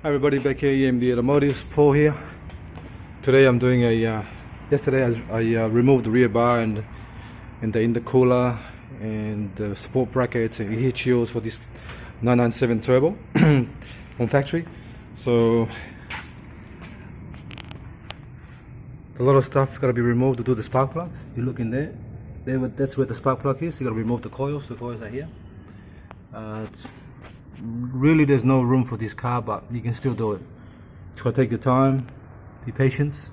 Hi everybody, back here EMD Automotive, Paul here. Today I'm doing yesterday I removed the rear bar and the intercooler and the support brackets and heat shields for this 997 turbo from factory. So a lot of stuff gotta be removed to do the spark plugs. You look in there, that's where the spark plug is. You gotta remove the coils. The coils are here. Really there's no room for this car, but you can still do it. It's gonna take your time, be patient,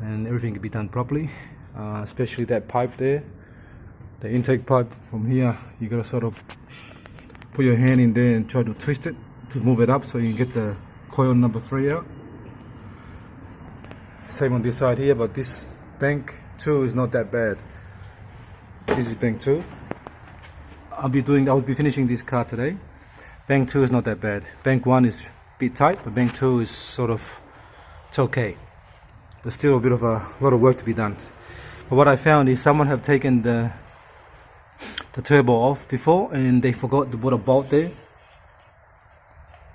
and everything can be done properly, especially that pipe there, the intake pipe from here. You gotta sort of put your hand in there and try to twist it to move it up so you can get the coil number 3 out. Same on this side here, but this bank 2 is not that bad. This is bank 2. I'll be finishing this car today. Bank 2 is not that bad. Bank 1 is a bit tight, but bank 2 is it's okay. But still a lot of work to be done. But what I found is someone have taken the turbo off before and they forgot to put a bolt there.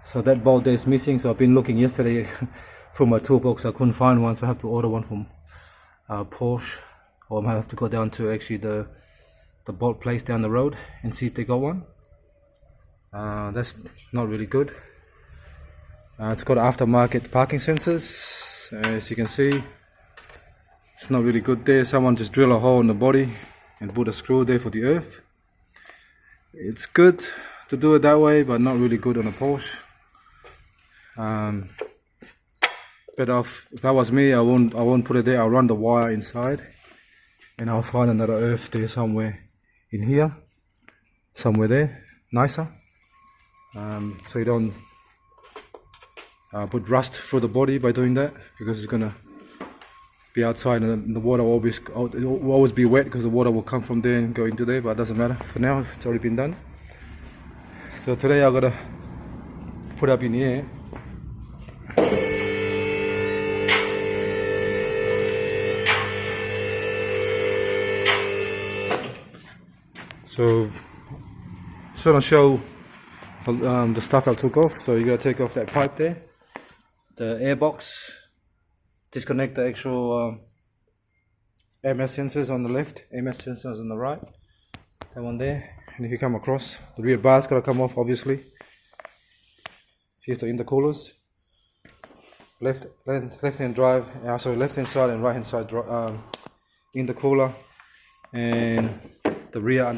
So that bolt there is missing. So I've been looking yesterday from my toolbox. I couldn't find one, so I have to order one from Porsche, or I might have to go down to actually the bolt place down the road and see if they got one. That's not really good. It's got aftermarket parking sensors. As you can see, it's not really good there. Someone just drilled a hole in the body and put a screw there for the earth. It's good to do it that way, but not really good on a Porsche. But if that was me, I won't put it there. I'll run the wire inside and I'll find another earth there somewhere in here, somewhere there, nicer. So you don't put rust through the body by doing that, because it's gonna be outside and the water will always be wet, because the water will come from there and go into there. But it doesn't matter for now, it's already been done. So today I gotta put up in the air. So just gonna show the stuff I took off. So you gotta take off that pipe there, the air box, disconnect the actual MS sensors on the left, MS sensors on the right, that one there. And if you come across, the rear bar's gotta come off, obviously. Here's the intercoolers, left hand drive, sorry, left hand side and right hand side intercooler, and the rear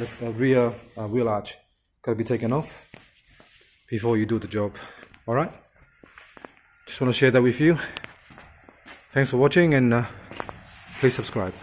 wheel arch gotta be taken off before you do the job. Alright, just want to share that with you. Thanks for watching, and please subscribe.